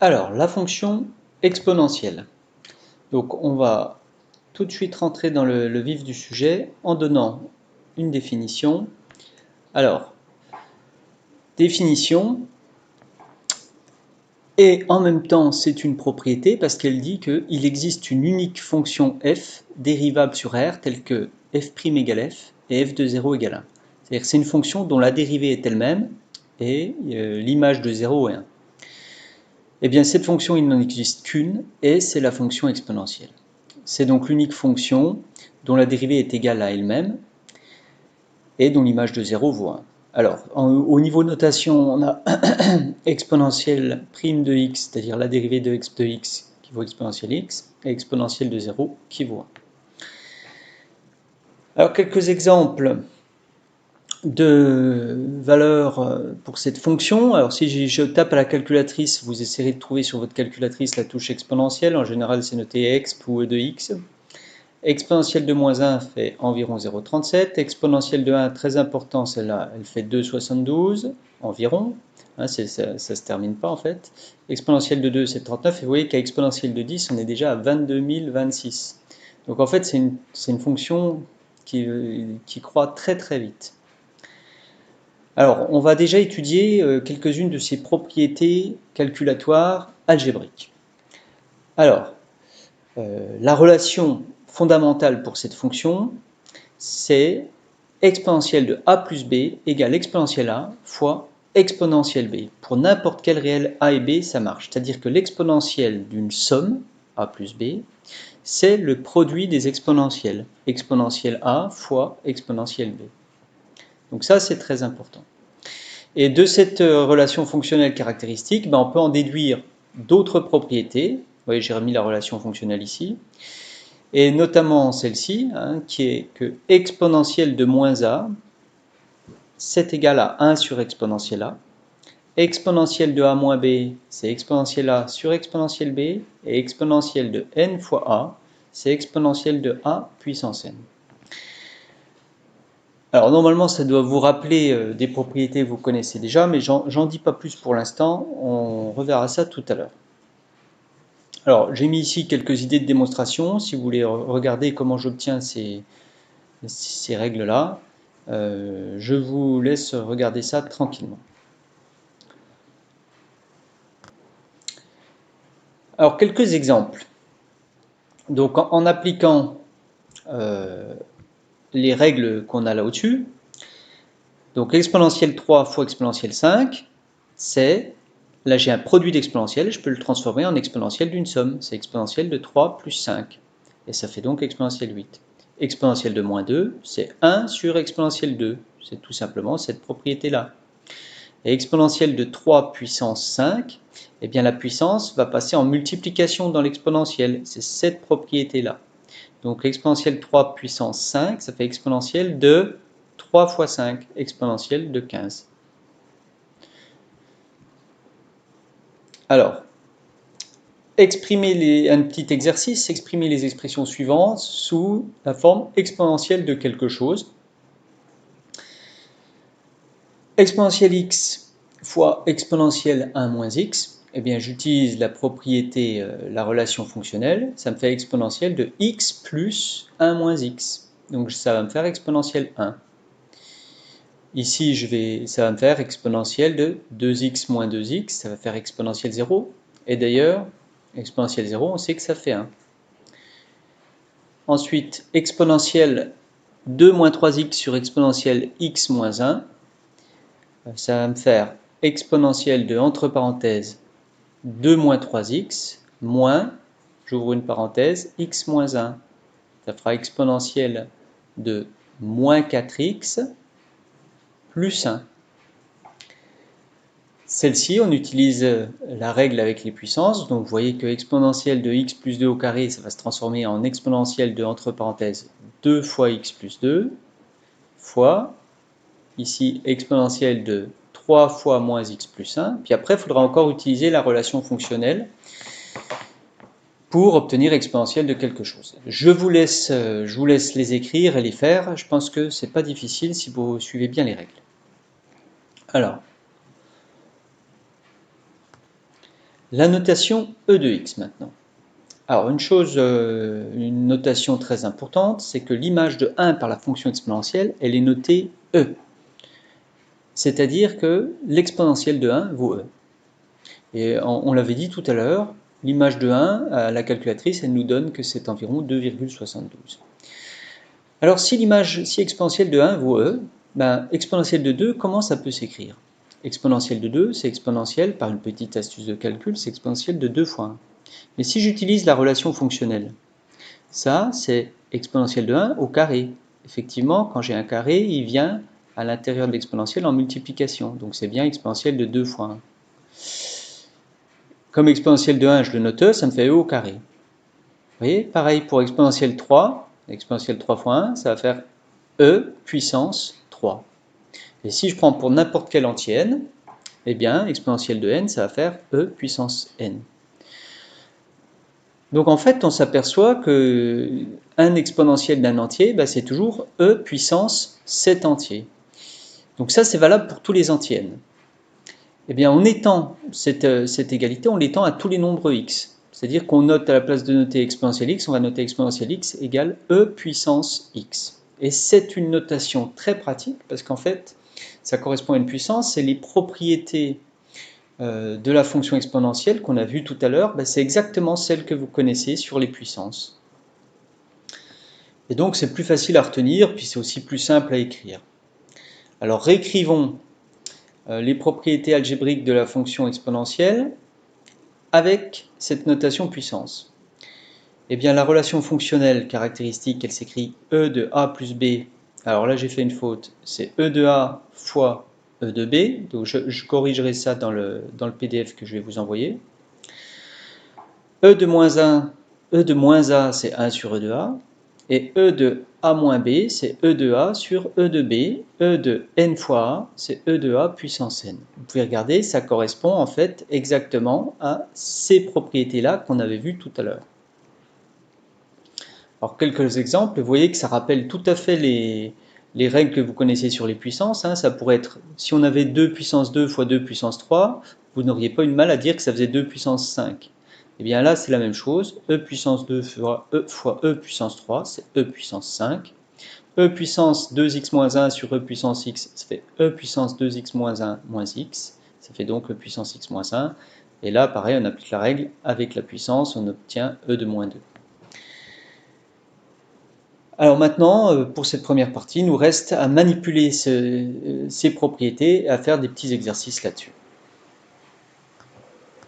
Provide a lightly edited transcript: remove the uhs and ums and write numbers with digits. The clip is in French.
Alors, la fonction exponentielle. Donc, on va tout de suite rentrer dans le vif du sujet en donnant une définition. Alors, définition, et en même temps, c'est une propriété parce qu'elle dit qu'il existe une unique fonction f dérivable sur R telle que f' égale f et f de 0 égale 1. C'est-à-dire que c'est une fonction dont la dérivée est elle-même et l'image de 0 est 1. Eh bien, cette fonction, il n'en existe qu'une, et c'est la fonction exponentielle. C'est donc l'unique fonction dont la dérivée est égale à elle-même, et dont l'image de 0 vaut 1. Alors, au niveau notation, on a exponentielle prime de x, c'est-à-dire la dérivée de x de x qui vaut exponentielle x, et exponentielle de 0 qui vaut 1. Alors, quelques exemples de valeurs pour cette fonction. Alors si je tape à la calculatrice, vous essayerez de trouver sur votre calculatrice la touche exponentielle. En général, c'est noté exp ou e de x. Exponentielle de moins 1 fait environ 0,37. Exponentielle de 1, très important, celle-là, elle fait 2,72 environ. Hein, ça ne se termine pas en fait. Exponentielle de 2, c'est 39. Et vous voyez qu'à exponentielle de 10, on est déjà à 22 026. Donc en fait, c'est une fonction qui croît très très vite. Alors, on va déjà étudier quelques-unes de ses propriétés calculatoires algébriques. Alors, la relation fondamentale pour cette fonction, c'est exponentielle de a plus b égale exponentielle a fois exponentielle b. Pour n'importe quel réel a et b, ça marche. C'est-à-dire que l'exponentielle d'une somme, a plus b, c'est le produit des exponentielles. Exponentielle a fois exponentielle b. Donc ça, c'est très important. Et de cette relation fonctionnelle caractéristique, on peut en déduire d'autres propriétés. Vous voyez, j'ai remis la relation fonctionnelle ici. Et notamment celle-ci, qui est que exponentielle de moins a, c'est égal à 1 sur exponentielle a. Exponentielle de a moins b, c'est exponentielle a sur exponentielle b. Et exponentielle de n fois a, c'est exponentielle de a puissance n. Alors normalement, ça doit vous rappeler des propriétés que vous connaissez déjà, mais j'en dis pas plus pour l'instant, on reverra ça tout à l'heure. Alors j'ai mis ici quelques idées de démonstration, si vous voulez regarder comment j'obtiens ces règles-là, je vous laisse regarder ça tranquillement. Alors quelques exemples. Donc en appliquant les règles qu'on a là au-dessus, donc exponentielle 3 fois exponentielle 5, c'est, là j'ai un produit d'exponentielle, je peux le transformer en exponentielle d'une somme, c'est exponentielle de 3 plus 5, et ça fait donc exponentielle 8. Exponentielle de moins 2, c'est 1 sur exponentielle 2, c'est tout simplement cette propriété-là. Et exponentielle de 3 puissance 5, eh bien la puissance va passer en multiplication dans l'exponentielle, c'est cette propriété-là. Donc exponentielle 3 puissance 5, ça fait exponentielle de 3 fois 5, exponentielle de 15. Alors, un petit exercice, exprimer les expressions suivantes sous la forme exponentielle de quelque chose. Exponentielle x fois exponentielle 1 moins x, eh bien j'utilise la propriété, la relation fonctionnelle, ça me fait exponentielle de x plus 1 moins x. Donc ça va me faire exponentielle 1. Ici, ça va me faire exponentielle de 2x moins 2x, ça va faire exponentielle 0. Et d'ailleurs, exponentielle 0, on sait que ça fait 1. Ensuite, exponentielle 2 moins 3x sur exponentielle x moins 1, ça va me faire exponentielle de, entre parenthèses, 2 moins 3x, moins, j'ouvre une parenthèse, x moins 1. Ça fera exponentielle de moins 4x plus 1. Celle-ci, on utilise la règle avec les puissances, donc vous voyez que exponentielle de x plus 2 au carré, ça va se transformer en exponentielle de, entre parenthèses, 2 fois x plus 2, fois, ici, exponentielle de 3 fois moins x plus 1, puis après, il faudra encore utiliser la relation fonctionnelle pour obtenir exponentielle de quelque chose. Je vous laisse les écrire et les faire, je pense que c'est pas difficile si vous suivez bien les règles. Alors, La notation e de x maintenant. Alors une notation très importante, c'est que l'image de 1 par la fonction exponentielle, elle est notée e. C'est-à-dire que l'exponentielle de 1 vaut e. Et on l'avait dit tout à l'heure, l'image de 1 à la calculatrice, elle nous donne que c'est environ 2,72. Alors si exponentielle de 1 vaut e, ben, exponentielle de 2, comment ça peut s'écrire? Exponentielle de 2, c'est exponentielle, par une petite astuce de calcul, c'est exponentielle de 2 fois 1. Mais si j'utilise la relation fonctionnelle, ça c'est exponentielle de 1 au carré. Effectivement, quand j'ai un carré, il vient à l'intérieur de l'exponentielle en multiplication. Donc c'est bien exponentielle de 2 fois 1. Comme exponentielle de 1, je le note e, ça me fait e au carré. Vous voyez, pareil pour exponentielle 3 fois 1, ça va faire e puissance 3. Et si je prends pour n'importe quelle entier n, eh bien, exponentielle de n, ça va faire e puissance n. Donc en fait, on s'aperçoit que un exponentiel d'un entier, bah, c'est toujours e puissance 7 entiers. Donc ça, c'est valable pour tous les entiers n. Eh bien, on étend cette égalité, on l'étend à tous les nombres x. C'est-à-dire qu'on note à la place de noter exponentielle x, on va noter exponentielle x égale e puissance x. Et c'est une notation très pratique parce qu'en fait, ça correspond à une puissance, et les propriétés de la fonction exponentielle qu'on a vue tout à l'heure, ben, c'est exactement celle que vous connaissez sur les puissances. Et donc c'est plus facile à retenir, puis c'est aussi plus simple à écrire. Alors réécrivons les propriétés algébriques de la fonction exponentielle avec cette notation puissance. Eh bien la relation fonctionnelle caractéristique, elle s'écrit e de a plus b. Alors là j'ai fait une faute, c'est e de a fois e de b, donc je corrigerai ça dans le PDF que je vais vous envoyer. E de moins a, c'est 1 sur e de a, et e de a moins b, c'est e de a sur e de b, e de n fois a, c'est e de a puissance n. Vous pouvez regarder, ça correspond en fait exactement à ces propriétés-là qu'on avait vues tout à l'heure. Alors quelques exemples, vous voyez que ça rappelle tout à fait les règles que vous connaissez sur les puissances. Hein. Ça pourrait être, si on avait 2 puissance 2 fois 2 puissance 3, vous n'auriez pas eu de mal à dire que ça faisait 2 puissance 5. Et bien là, c'est la même chose. E puissance 2 fois E puissance 3, c'est E puissance 5. E puissance 2x moins 1 sur E puissance x, ça fait E puissance 2x moins 1 moins x. Ça fait donc E puissance x moins 1. Et là, pareil, on applique la règle. Avec la puissance, on obtient E de moins 2. Alors maintenant, pour cette première partie, il nous reste à manipuler ces propriétés et à faire des petits exercices là-dessus.